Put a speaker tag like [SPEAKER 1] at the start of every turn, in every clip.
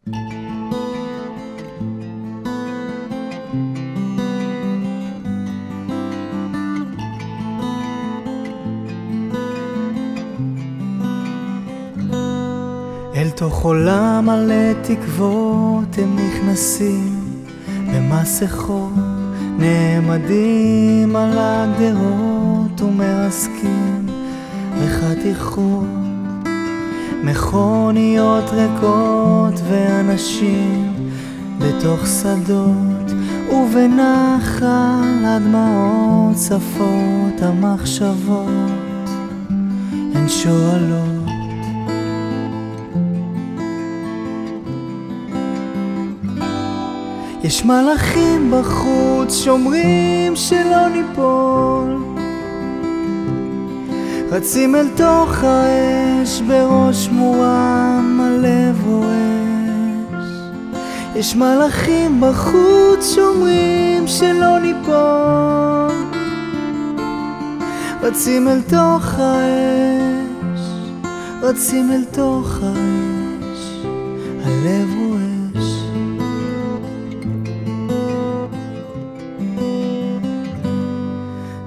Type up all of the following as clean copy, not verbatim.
[SPEAKER 1] אל תוך עולם מלא תקוות הם נכנסים במסכות, נעמדים על הגדרות ומרסקים בחתיכות, מכוניות ריקות ואנשים בתוך שדות, ובנחל הדמעות צפות המחשבות, הן שואלות יש מלאכים בחוץ שומרים שלא ניפול, רצים אל תוך האש בראש מורם הלב רועש. יש מלאכים בחוץ שומרים שלא ניפול, רצים אל תוך האש, רצים אל תוך האש, הלב רועש.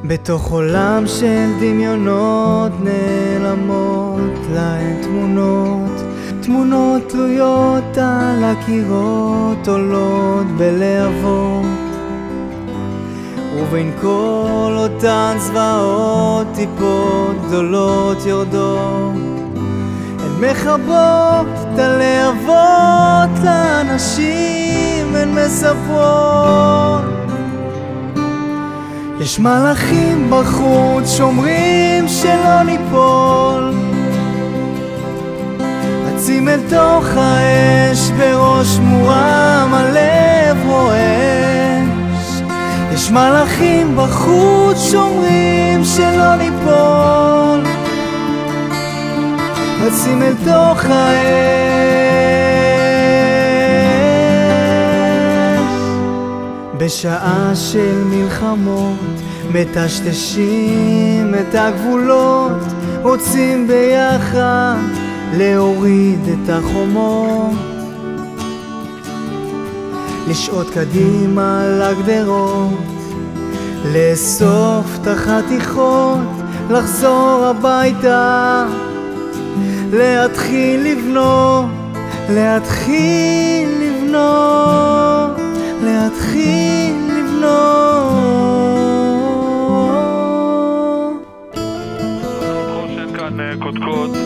[SPEAKER 1] בתוך עולם של דמיונות נעלמות להן תמונות, תמונות תלויות על הקירות עולות בלהבות, ובין כל אותן צבאות טיפות גדולות יורדות, הן מחברות את הלהבות לאנשים, הן מספרות יש מלאכים בחוץ שומרים שלא ניפול, רצים אל תוך האש בראש מורם הלב רועש. יש מלאכים בחוץ שומרים שלא ניפול, רצים אל תוך האש. בשעה של מלחמות מטשטשים את הגבולות, רוצים ביחד להוריד את החומות, לשעות קדימה לגדרות, לאסוף את החתיכות, לחזור הביתה, להתחיל לבנות, להתחיל לבנות, להתחיל לבנות.
[SPEAKER 2] חושן כאן קודקוד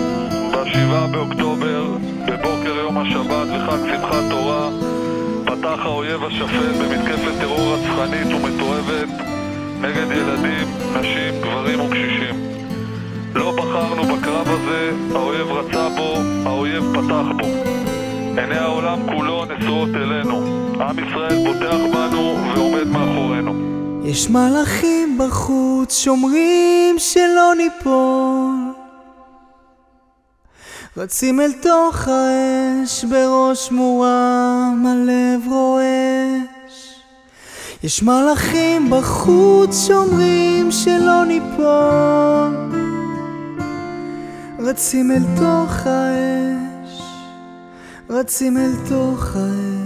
[SPEAKER 2] ב7 באוקטובר בבוקר יום השבת וחג שמחת תורה, פתח האויב השפל במתקפת טרור רצחנית ומתועבת נגד ילדים, נשים, גברים וקשישים. לא בחרנו בקרב הזה, האויב רצה בו, האויב פתח בו. עיני העולם כולו נשואות אלינו, עם ישראל בוטח בנו ועומד מאחורינו.
[SPEAKER 1] יש מלאכים בחוץ שומרים שלא ניפול, רצים אל תוך האש בראש מורם הלב רועש. יש מלאכים בחוץ שומרים שלא ניפול, רצים אל תוך האש, רצים אל תוך האש.